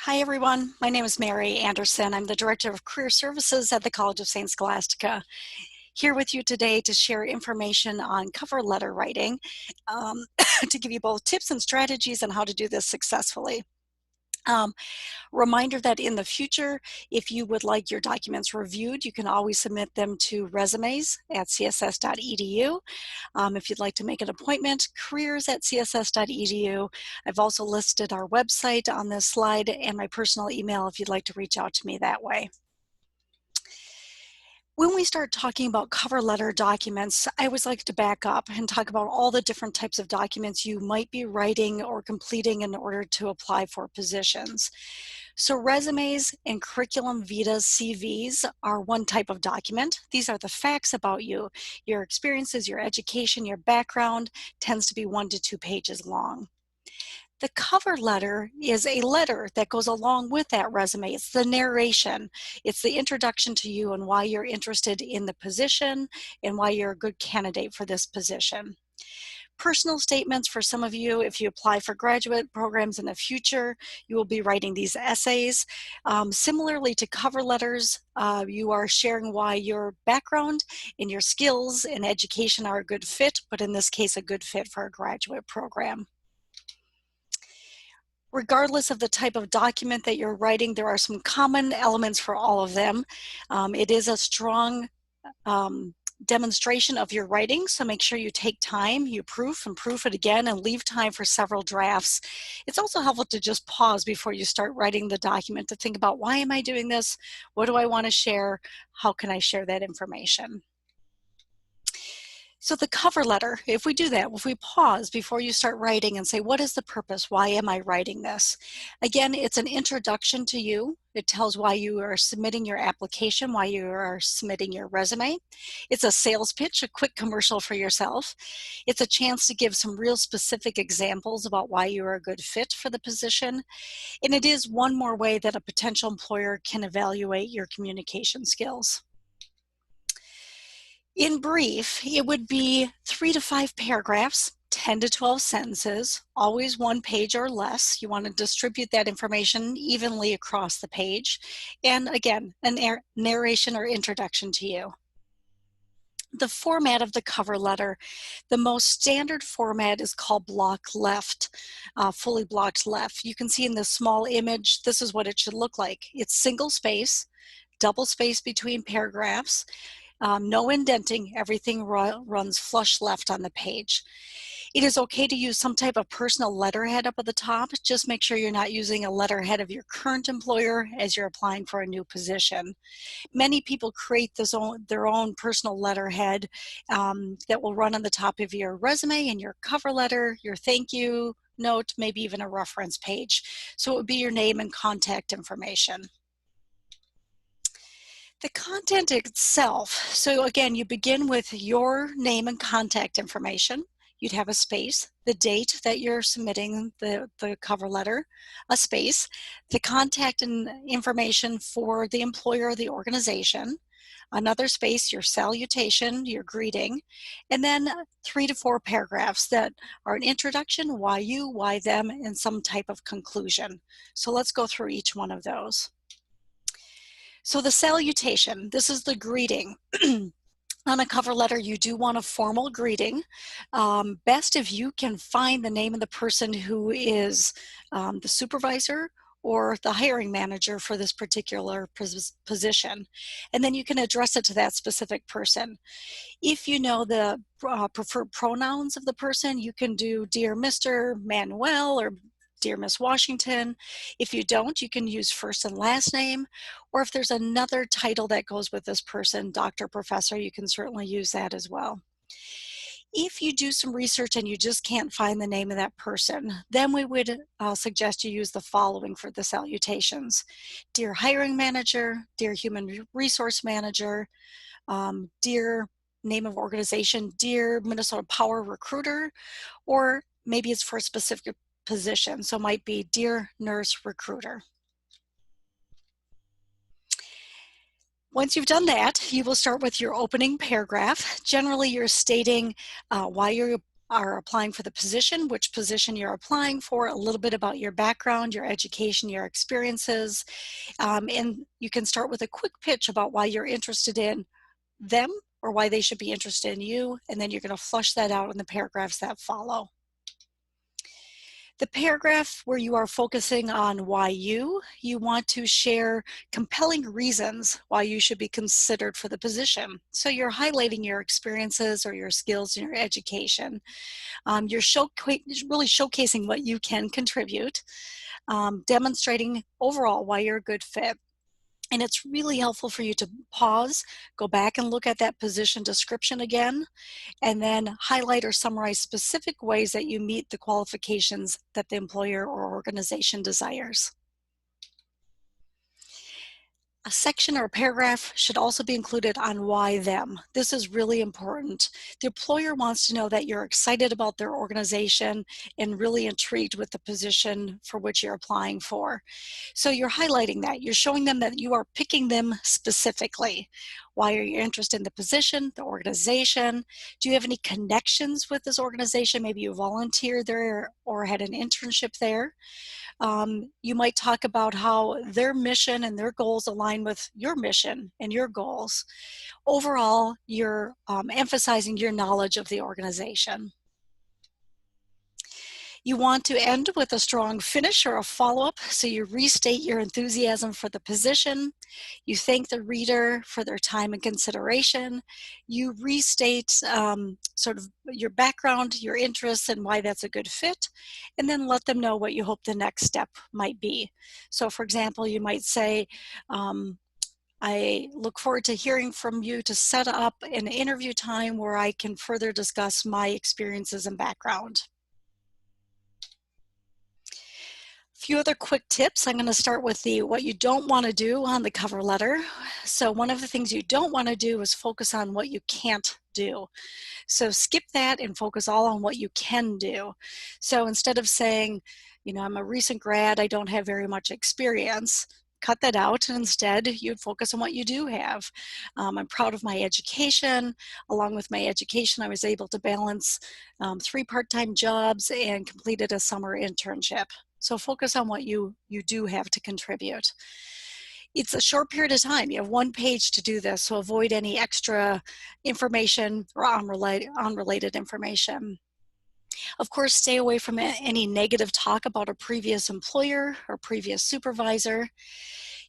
Hi everyone, my name is Mary Anderson. I'm the Director of Career Services at the College of St. Scholastica. Here with you today to share information on cover letter writing, to give you both tips and strategies on how to do this successfully. Reminder that in the future, if you would like your documents reviewed, you can always submit them to resumes@css.edu. If you'd like to make an appointment, careers@css.edu. I've also listed our website on this slide and my personal email if you'd like to reach out to me that way. When we start talking about cover letter documents, I always like to back up and talk about all the different types of documents you might be writing or completing in order to apply for positions. So resumes and curriculum vitae CVs are one type of document. These are the facts about you. Your experiences, your education, your background tends to be 1 to 2 pages long. The cover letter is a letter that goes along with that resume. It's the narration. It's the introduction to you and why you're interested in the position and why you're a good candidate for this position. Personal statements for some of you, if you apply for graduate programs in the future, you will be writing these essays. Similarly to cover letters, you are sharing why your background and your skills and education are a good fit, but in this case, a good fit for a graduate program. Regardless of the type of document that you're writing, there are some common elements for all of them. It is a strong demonstration of your writing, so make sure you take time, you proof and proof it again, and leave time for several drafts. It's also helpful to just pause before you start writing the document to think about, why am I doing this? What do I want to share? How can I share that information? So the cover letter, if we do that, if we pause before you start writing and say, what is the purpose? Why am I writing this? Again, it's an introduction to you. It tells why you are submitting your application, why you are submitting your resume. It's a sales pitch, a quick commercial for yourself. It's a chance to give some real specific examples about why you are a good fit for the position. And it is one more way that a potential employer can evaluate your communication skills. In brief, it would be 3 to 5 paragraphs, 10 to 12 sentences, always 1 page or less. You want to distribute that information evenly across the page. And again, a narration or introduction to you. The format of the cover letter, the most standard format is called block left, fully blocked left. You can see in this small image, this is what it should look like. It's single space, double space between paragraphs, no indenting, everything runs flush left on the page. It is okay to use some type of personal letterhead up at the top. Just make sure you're not using a letterhead of your current employer as you're applying for a new position. Many people create their own personal letterhead that will run on the top of your resume and your cover letter, your thank you note, maybe even a reference page. So it would be your name and contact information. The content itself, so again, you begin with your name and contact information. You'd have a space, the date that you're submitting the cover letter, a space, the contact and information for the employer or the organization, another space, your salutation, your greeting, and then 3 to 4 paragraphs that are an introduction, why you, why them, and some type of conclusion. So let's go through each one of those. So the salutation, this is the greeting. On a cover letter, you do want a formal greeting. Best if you can find the name of the person who is the supervisor or the hiring manager for this particular position. And then you can address it to that specific person. If you know the preferred pronouns of the person, you can do Dear Mr. Manuel or Dear Miss Washington. If you don't, you can use first and last name, or if there's another title that goes with this person, doctor, professor, you can certainly use that as well. If you do some research and you just can't find the name of that person, then we would suggest you use the following for the salutations. Dear hiring manager, dear human resource manager, dear name of organization, dear Minnesota Power recruiter, or maybe it's for a specific position, so it might be dear nurse recruiter. Once you've done that, you will start with your opening paragraph. Generally, you're stating why you're are applying for the position, which position you're applying for, a little bit about your background, your education, your experiences, and you can start with a quick pitch about why you're interested in them or why they should be interested in you, and then you're going to flush that out in the paragraphs that follow. The paragraph where you are focusing on why you want to share compelling reasons why you should be considered for the position. So you're highlighting your experiences or your skills in your education. You're really showcasing what you can contribute, demonstrating overall why you're a good fit. And it's really helpful for you to pause, go back and look at that position description again, and then highlight or summarize specific ways that you meet the qualifications that the employer or organization desires. A section or a paragraph should also be included on why them. This is really important. The employer wants to know that you're excited about their organization and really intrigued with the position for which you're applying for. So you're highlighting that. You're showing them that you are picking them specifically. Why are you interested in the position, the organization? Do you have any connections with this organization? Maybe you volunteered there or had an internship there. You might talk about how their mission and their goals align with your mission and your goals. Overall, you're emphasizing your knowledge of the organization. You want to end with a strong finish or a follow-up, so you restate your enthusiasm for the position. You thank the reader for their time and consideration. You restate sort of your background, your interests, and why that's a good fit, and then let them know what you hope the next step might be. So for example, you might say, I look forward to hearing from you to set up an interview time where I can further discuss my experiences and background. Few other quick tips. I'm going to start with what you don't want to do on the cover letter. So one of the things you don't want to do is focus on what you can't do. So skip that and focus all on what you can do. So instead of saying, you know, I'm a recent grad, I don't have very much experience, cut that out, and instead you'd focus on what you do have. I'm proud of my education. Along with my education, I was able to balance 3 part-time jobs and completed a summer internship. So focus on what you do have to contribute. It's a short period of time. You have 1 page to do this, so avoid any extra information or unrelated information. Of course, stay away from any negative talk about a previous employer or previous supervisor.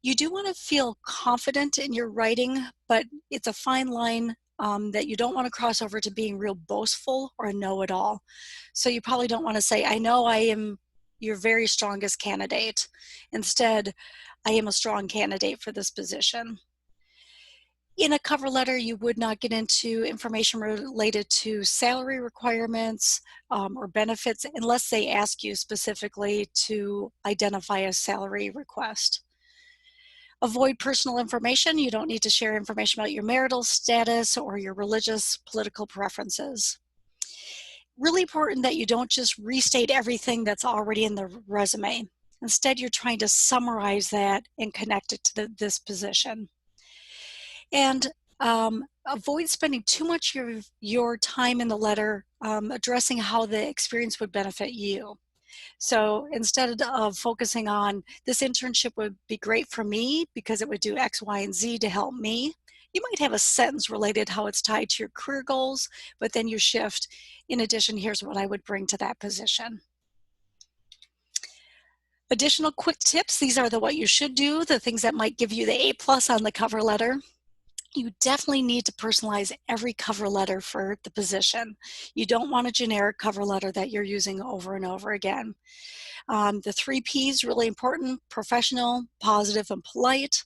You do want to feel confident in your writing, but it's a fine line that you don't want to cross over to being real boastful or a know-it-all. So you probably don't want to say, I know I am your very strongest candidate. Instead, I am a strong candidate for this position. In a cover letter, you would not get into information related to salary requirements or benefits unless they ask you specifically to identify a salary request. Avoid personal information. You don't need to share information about your marital status or your religious, political preferences. Really important that you don't just restate everything that's already in the resume. Instead, you're trying to summarize that and connect it to this position. And avoid spending too much of your time in the letter addressing how the experience would benefit you. So instead of focusing on this internship would be great for me because it would do X, Y, and Z to help me, you might have a sentence related how it's tied to your career goals, but then you shift, in addition, here's what I would bring to that position. Additional quick tips, these are what you should do, the things that might give you the A+ on the cover letter. You definitely need to personalize every cover letter for the position. You don't want a generic cover letter that you're using over and over again. The 3 Ps, really important: professional, positive, and polite.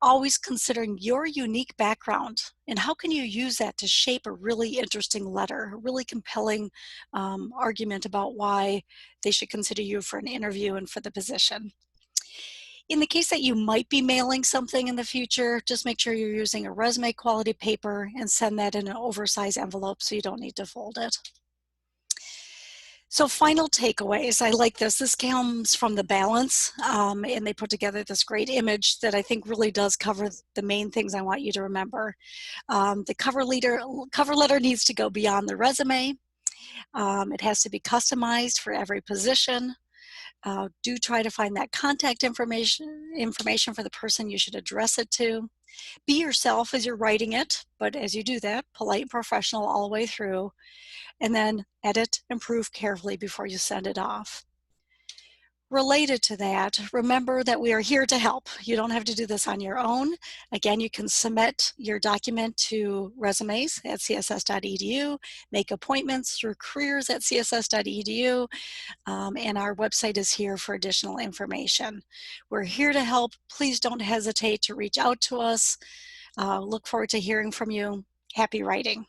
Always considering your unique background and how can you use that to shape a really interesting letter, a really compelling argument about why they should consider you for an interview and for the position. In the case that you might be mailing something in the future, just make sure you're using a resume quality paper and send that in an oversized envelope so you don't need to fold it. So final takeaways, I like this. This comes from The Balance, and they put together this great image that I think really does cover the main things I want you to remember. The cover letter needs to go beyond the resume. It has to be customized for every position. Do try to find that contact information for the person you should address it to. Be yourself as you're writing it, but as you do that, polite and professional all the way through, and then edit and proof carefully before you send it off. Related to that, remember that we are here to help. You don't have to do this on your own. Again, you can submit your document to resumes@css.edu, make appointments through careers@css.edu, and our website is here for additional information. We're here to help. Please don't hesitate to reach out to us. Look forward to hearing from you. Happy writing.